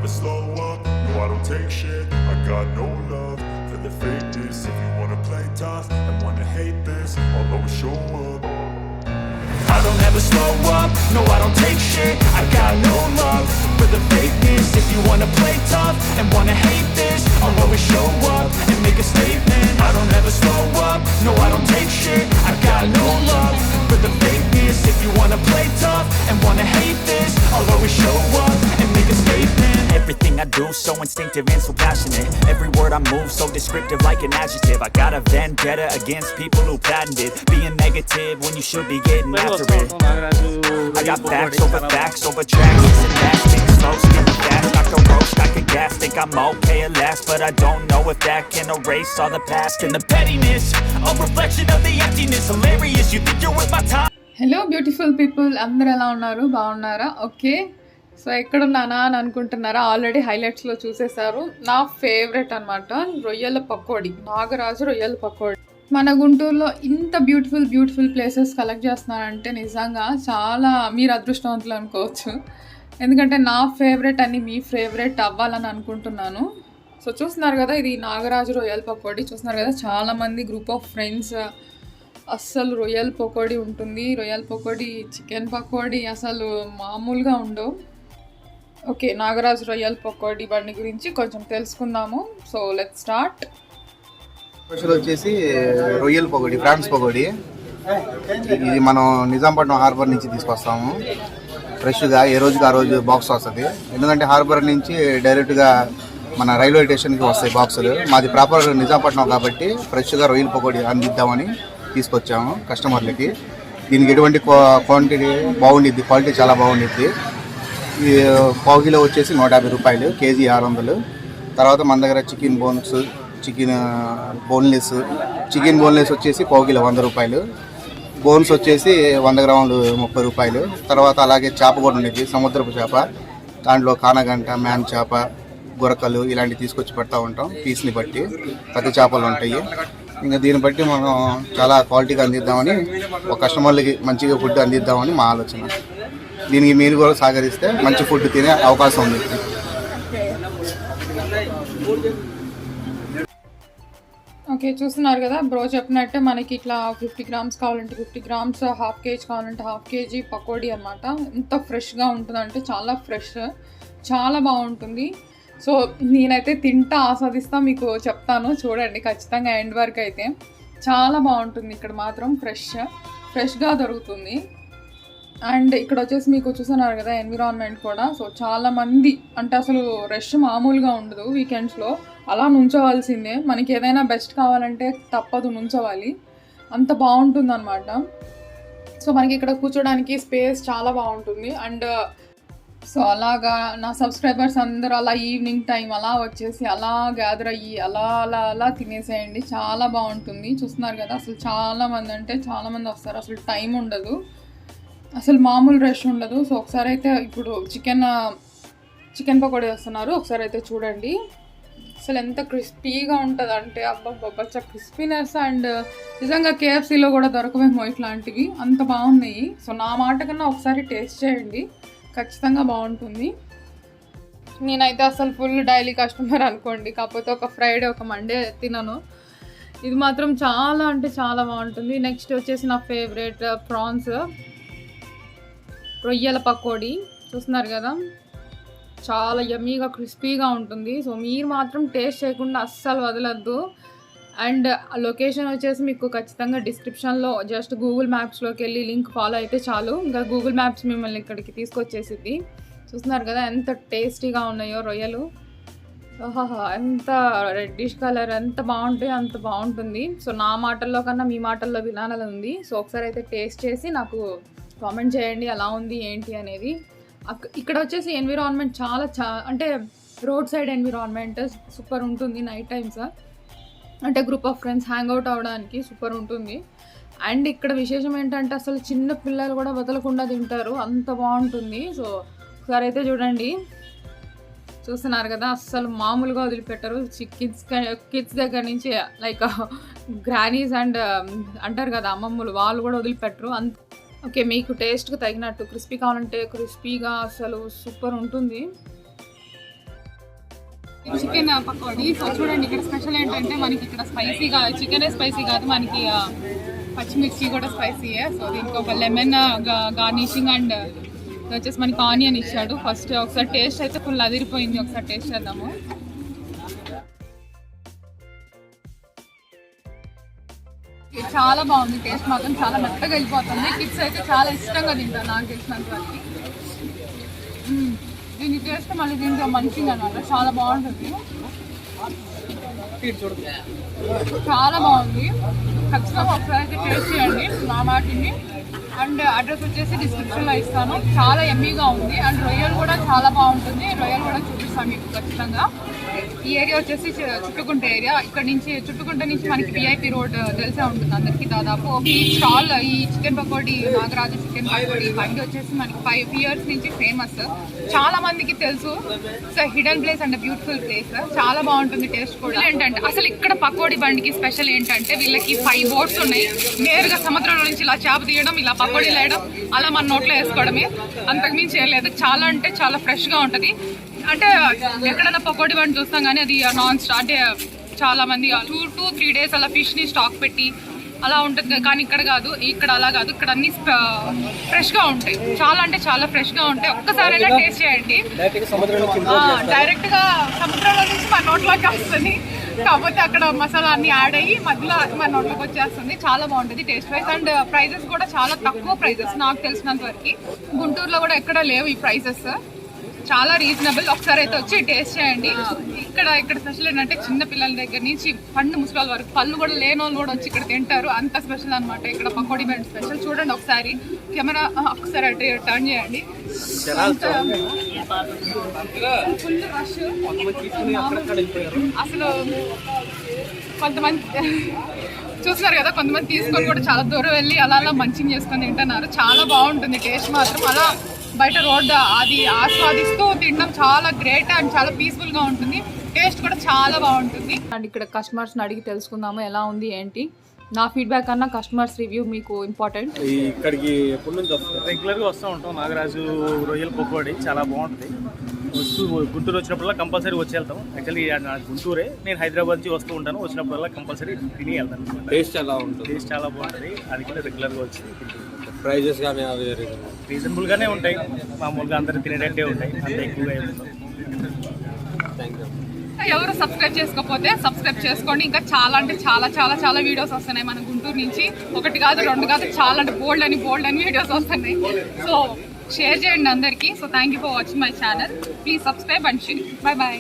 never slow up, no I don't take shit. I got no love for the fakeness. If you wanna play tough and wanna hate this, I'll always show up. I don't ever slow up, no I don't take shit. I got no love for the fakeness. If you wanna play tough and wanna hate this, I'll always show up and make a statement. I don't ever slow up, no I don't take shit. I got no love for the fakeness. If you wanna play tough and wanna hate this, I'll always show up and make a statement. Everything I do so instinctive and so passionate. Every word I move so descriptive like an adjective. I got a vendetta against people who patented being negative when you should be getting after it. I got facts over tracks. This and that, speaking slow, speaking fast. Like a roast, like a gas. Think I'm okay at last, but I don't know if that can erase all the past and the pettiness. A reflection of the emptiness. Hilarious, you think you're worth my time. Hello beautiful people, అందరు ఎలా ఉన్నారు? బాగున్నారా? Okay, so ఎక్కడున్నానా అని అనుకుంటున్నారా? Already హైలైట్స్లో చూసేశారు. నా favourite అనమాట రొయ్యల పకోడీ, నాగరాజు రొయ్యల పకోడీ. మన గుంటూరులో ఇంత బ్యూటిఫుల్ ప్లేసెస్ కలెక్ట్ చేస్తున్నారంటే నిజంగా చాలా మీరు అదృష్టవంతులు అనుకోవచ్చు. ఎందుకంటే నా ఫేవరెట్ అని మీ ఫేవరెట్ అవ్వాలని అనుకుంటున్నాను. సో చూస్తున్నారు కదా, ఇది నాగరాజు రొయ్యల పకోడీ. చూస్తున్నారు కదా, చాలామంది గ్రూప్ ఆఫ్ ఫ్రెండ్స్. అస్సలు రొయ్యల పకోడీ ఉంటుంది, రొయ్యల పకోడీ, చికెన్ పకోడీ అసలు మామూలుగా ఉండవు. ఓకే, నాగరాజు రొయ్యల పకోడీ బండి గురించి కొంచెం తెలుసుకుందాము. So let's start. స్పెషల్ వచ్చేసి రొయ్యల పకోడీ, ఫ్రాన్స్ పకోడీ. ఇది మనం నిజాంపట్నం హార్బర్ నుంచి తీసుకొస్తాము. ఫ్రెష్గా ఏ రోజుకి ఆ రోజు బాక్స్ వస్తుంది. ఎందుకంటే హార్బర్ నుంచి డైరెక్ట్గా మన రైల్వే స్టేషన్కి వస్తాయి బాక్సులు. మాది ప్రాపర్ నిజాంపట్నం కాబట్టి ఫ్రెష్గా రొయ్యల పకోడీ అందిద్దామని తీసుకొచ్చాము కస్టమర్లకి. దీనికి ఎటువంటి క్వాంటిటీ బాగుండిద్ది, క్వాలిటీ చాలా బాగుండిద్ది. ఈ పావు కిలో వచ్చేసి 150 రూపాయలు, కేజీ 600. తర్వాత మన దగ్గర చికెన్ బోన్స్, చికెన్ బోన్లెస్ వచ్చేసి పావు కిలో 100 రూపాయలు. బోన్స్ వచ్చేసి 100 గ్రాములు 30 రూపాయలు. తర్వాత అలాగే చేప కూడా ఉండేది, సముద్రపు చేప. దాంట్లో కానగంట, మ్యాన్ చేప, గురకలు ఇలాంటివి తీసుకొచ్చి పెడతా ఉంటాం పీస్ని బట్టి. పెద్ద చేపలు ఉంటాయి. ఇంకా దీన్ని బట్టి మనం చాలా క్వాలిటీగా అందిద్దామని, ఒక కస్టమర్లకి మంచిగా ఫుడ్ అందిద్దామని మా ఆలోచన. దీనికి మీరు కూడా సహకరిస్తే మంచి ఫుడ్ తినే అవకాశం ఉంది. ఓకే, చూస్తున్నారు కదా, బ్రో చెప్పినట్టే మనకి ఇట్లా 50 గ్రామ్స్ కావాలంటే 50 గ్రామ్స్, హాఫ్ కేజీ కావాలంటే హాఫ్ కేజీ పకోడీ అనమాట. ఎంత ఫ్రెష్గా ఉంటుందంటే చాలా ఫ్రెష్, చాలా బాగుంటుంది. సో నేనైతే తింటా ఆస్వాదిస్తా, మీకు చెప్తాను చూడండి ఖచ్చితంగా ఎండ్ వరకు. అయితే చాలా బాగుంటుంది. ఇక్కడ మాత్రం ఫ్రెష్గా దొరుకుతుంది. అండ్ ఇక్కడ వచ్చేసి మీకు చూస్తున్నారు కదా ఎన్విరాన్మెంట్ కూడా. సో చాలామంది అంటే అసలు రష్ మామూలుగా ఉండదు. వీకెండ్స్లో అలా నుంచోవాల్సిందే. మనకి ఏదైనా బెస్ట్ కావాలంటే తప్పదు, నుంచోవాలి. అంత బాగుంటుంది అనమాట. సో మనకి ఇక్కడ కూర్చోడానికి స్పేస్ చాలా బాగుంటుంది. అండ్ సో అలాగా నా సబ్స్క్రైబర్స్ అందరూ అలా ఈవినింగ్ టైం అలా వచ్చేసి అలా గ్యాదర్ అయ్యి అలా తినేసేయండి. చాలా బాగుంటుంది. చూస్తున్నారు కదా, అసలు చాలామంది అంటే చాలామంది వస్తారు. అసలు టైం ఉండదు, అసలు మామూలు రష్ ఉండదు. సో ఒకసారి అయితే ఇప్పుడు చికెన్ పకోడీ వస్తున్నారు, ఒకసారి అయితే చూడండి. అసలు ఎంత క్రిస్పీగా ఉంటుంది అంటే అబ్బబ్బబ్బచ్చ క్రిస్పీనెస్. అండ్ నిజంగా KFCలో కూడా దొరకవేమో ఇట్లాంటివి, అంత బాగున్నాయి. సో నా మాట కన్నా ఒకసారి టేస్ట్ చేయండి, ఖచ్చితంగా బాగుంటుంది. నేనైతే అసలు ఫుల్ డైలీ కస్టమర్ అనుకోండి, కాకపోతే ఒక ఫ్రైడే ఒక మండే తినను. ఇది మాత్రం చాలా అంటే చాలా బాగుంటుంది. నెక్స్ట్ వచ్చేసి నా ఫేవరెట్ ప్రాన్స్ రొయ్యల పకోడీ. చూస్తున్నారు కదా, చాలా యమ్మీగా క్రిస్పీగా ఉంటుంది. సో మీరు మాత్రం టేస్ట్ చేయకుండా అస్సలు వదలద్దు. అండ్ లొకేషన్ వచ్చేసి మీకు ఖచ్చితంగా డిస్క్రిప్షన్లో జస్ట్ గూగుల్ మ్యాప్స్లోకి వెళ్ళి లింక్ ఫాలో అయితే చాలు, ఇంకా గూగుల్ మ్యాప్స్ మిమ్మల్ని ఇక్కడికి తీసుకొచ్చేసిద్ది. చూస్తున్నారు కదా ఎంత టేస్టీగా ఉన్నాయో రొయ్యలు. ఎంత రెడ్డిష్ కలర్, ఎంత బాగుంటాయో అంత బాగుంటుంది. సో నా మాటల్లో కన్నా మీ మాటల్లో వినాలని ఉంది. సో ఒకసారి అయితే టేస్ట్ చేసి నాకు కామెంట్ చేయండి ఎలా ఉంది ఏంటి అనేది. ఇక్కడ వచ్చేసి ఎన్విరాన్మెంట్ చాలా అంటే రోడ్ సైడ్ ఎన్విరాన్మెంట్ సూపర్ ఉంటుంది. నైట్ టైమ్స్ అంటే group of friends hang out అవ్వడానికి సూపర్ ఉంటుంది. అండ్ ఇక్కడ విశేషం ఏంటంటే అసలు చిన్న పిల్లలు కూడా వదలకుండా తింటారు, అంత బాగుంటుంది. సో ఒకసారి అయితే చూడండి. చూస్తున్నారు కదా, అస్సలు మామూలుగా వదిలిపెట్టరు. కిడ్స్ దగ్గర నుంచి లైక్ గ్రానీస్ అండ్ అంటారు కదా అమ్మమ్మలు, వాళ్ళు కూడా వదిలిపెట్టరు. ఓకే, మీకు టేస్ట్కి తగినట్టు క్రిస్పీ కావాలంటే క్రిస్పీగా అసలు సూపర్ ఉంటుంది. చికెన్ పకోడీ. సో చూడండి ఇక్కడ స్పెషల్ ఏంటంటే మనకి ఇక్కడ స్పైసీగా చికెన్ స్పైసీ కాదు, మనకి పచ్చిమిర్చి కూడా స్పైసీయే. సో దీనికి ఒక లెమన్ గార్నిషింగ్ అండ్ వచ్చేసి మనకి ఆనియన్ ఇచ్చాడు. ఫస్ట్ ఒకసారి టేస్ట్ అయితే ఫుల్ అదిరిపోయింది, ఒకసారి టేస్ట్ చేద్దాము. చాలా బాగుంది, టేస్ట్ మాత్రం చాలా మెత్తగా వెళ్ళిపోతుంది. కిడ్స్ అయితే చాలా ఇష్టంగా తింటారు నాకు తెలిసినంత వరకు. దీని టేస్ట్ మళ్ళీ దీంట్లో మంచిగా అన్నమాట, చాలా బాగుంటుంది, చాలా బాగుంది. ఖచ్చితంగా ఒకసారి అయితే టేస్ట్ చేయండి నా మాటిని. అండ్ అడ్రస్ వచ్చేసి డిస్క్రిప్షన్లో ఇస్తాను. చాలా ఎమ్మీగా ఉంది. అండ్ రొయ్యలు కూడా చాలా బాగుంటుంది, రొయ్యలు కూడా చూపిస్తాను మీకు ఖచ్చితంగా. ఈ ఏరియా వచ్చేసి చుట్టుకుంట ఏరియా. ఇక్కడ నుంచి చుట్టుకుంట నుంచి మనకి విఐపి రోడ్ తెలిసే ఉంటుంది అందరికి దాదాపు. ఈ స్టాల్ ఈ చికెన్ పకోడీ నాగరాజు చికెన్ పకోడీ బండి వచ్చేసి మనకి 5 years నుంచి ఫేమస్, చాలా మందికి తెలుసు. So hidden place and beautiful place, చాలా బాగుంటుంది టేస్ట్ కూడా. ఏంటంటే అసలు ఇక్కడ పకోడీ బండికి స్పెషల్ ఏంటంటే వీళ్ళకి 5 boats ఉన్నాయి. నేరుగా సముద్రంలో నుంచి ఇలా చేప తీయడం, ఇలా పకోడీలు వేయడం, అలా మన నోట్లో వేసుకోవడమే, అంతకుమించి చేయలేదు. చాలా అంటే చాలా ఫ్రెష్గా ఉంటుంది. అంటే ఎక్కడైనా పకోడీ బండి చూస్తాం కానీ అది నాన్ స్టాప్, అంటే చాలా మంది 2-3 days అలా ఫిష్ని స్టాక్ పెట్టి అలా ఉంటుంది. కానీ ఇక్కడ కాదు, ఇక్కడ అలా కాదు, ఇక్కడ అన్ని ఫ్రెష్గా ఉంటాయి. చాలా అంటే చాలా ఫ్రెష్గా ఉంటాయి. ఒక్కసారైనా టేస్ట్ చేయండి. డైరెక్ట్గా సముద్రంలో నుంచి మన నోట్లోకి వస్తుంది, కాకపోతే అక్కడ మసాలా అన్ని యాడ్ అయ్యి మధ్యలో మన నోట్లోకి వచ్చేస్తుంది. చాలా బాగుంటుంది టేస్ట్ వైజ్. అండ్ ప్రైజెస్ కూడా చాలా తక్కువ ప్రైజెస్ నాకు తెలిసినంత వరకు. గుంటూరులో కూడా ఎక్కడ లేవు ఈ ప్రైజెస్, చాలా రీజనబుల్. ఒకసారి అయితే వచ్చి టేస్ట్ చేయండి. ఇక్కడ స్పెషల్ ఏంటంటే చిన్న పిల్లల దగ్గర నుంచి పండు ముసలాల వరకు, పళ్ళు కూడా లేని వాళ్ళు కూడా వచ్చి ఇక్కడ తింటారు, అంత స్పెషల్ అనమాట ఇక్కడ పకోడీ బండి స్పెషల్. చూడండి ఒకసారి కెమెరా ఒకసారి అటు టర్న్ చేయండి. Full rush. అసలు కొంతమంది చూస్తున్నారు కదా, కొంతమంది తీసుకొని కూడా చాలా దూరం వెళ్ళి అలా అలా మంచిగా చేసుకొని తింటున్నారు. చాలా బాగుంటుంది టేస్ట్ మాత్రం. అలా బయట రోడ్ అది ఆస్వాదిస్తూ తినడం చాలా గ్రేట్ అండ్ చాలా పీస్ఫుల్గా ఉంటుంది. టేస్ట్ కూడా చాలా బాగుంటుంది. అండ్ ఇక్కడ కస్టమర్స్ని అడిగి తెలుసుకుందాము ఎలా ఉంది ఏంటి. నా ఫీడ్బ్యాక్ అన్నా కస్టమర్స్ రివ్యూ మీకు ఇంపార్టెంట్. ఇక్కడికి ఎప్పటి నుంచి వస్తాం, రెగ్యులర్గా వస్తూ ఉంటాం. నాగరాజు రొయ్యల పకోడీ చాలా బాగుంటుంది. గుంటూరు వచ్చినప్పుడల్లా కంపల్సరీ వచ్చి వెళ్తాం. యాక్చువల్లీ నా గుంటూరే, నేను హైదరాబాద్ నుంచి వస్తూ ఉంటాను. వచ్చినప్పుడల్లా కంపల్సరీ తిని వెళ్తాను. టేస్ట్ ఎలా ఉంటుంది? టేస్ట్ చాలా బాగుంటుంది. అది కూడా రెగ్యులర్గా వచ్చి ప్రైజెస్ కానీ అవి రీజనబుల్గానే ఉంటాయి, మామూలుగా అందరూ తినేటట్టే ఉంటాయి, అంత ఎక్కువగా ఏముంటాయి. Thank you. ఎవరు సబ్స్క్రైబ్ చేసుకోకపోతే సబ్స్క్రైబ్ చేసుకోండి. ఇంకా చాలా అంటే చాలా చాలా చాలా వీడియోస్ వస్తున్నాయి మన గుంటూరు నుంచి. 1 కాదు 2 కాదు, చాలా అంటే బోల్డ్ అని వీడియోస్ వస్తున్నాయి. సో షేర్ చేయండి అందరికీ. So thank you for watching my channel. Please subscribe and share. Bye bye.